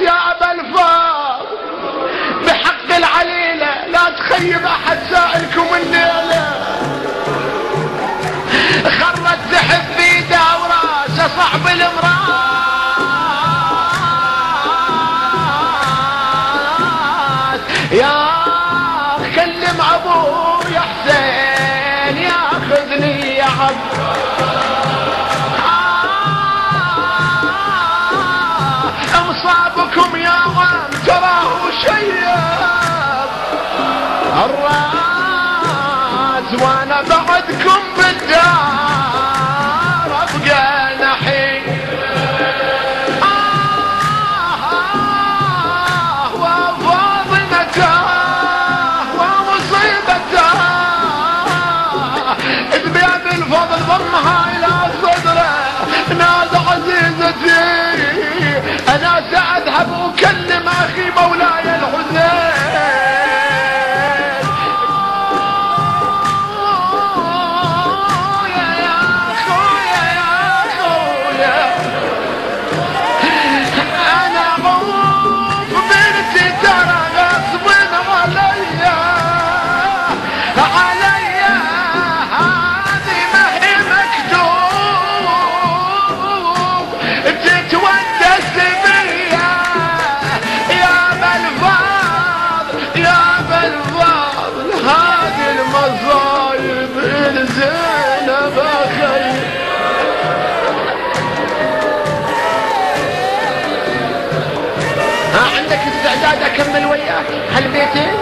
يا أبا الفاضل بحق العليلة لا تخيب أحد سائلكم الليلة. خرت زحف بيده وراسه صعب المراس. يا كلم أبوه يا حسين ياخذني يا عبد. مصابكم يا عم تراه شياب الراس وانا بعدكم بالدار ابقى نحيل. وفاضمته ومصيبته اذ بيد الفضل ضمها الى صدره. ناس عزيزتي انا ساذهب اكلم اخي مولاي الحسين. يا خويا يا خويا انا عوف بنتي ترى غصب عليا عليا هذه ما هي مكتوب تتونس بيا يا بالفاضل يا بالفاضل. هذه المصايب الزينب اخي. عندك استعداد اكمل وياك هالبيتين؟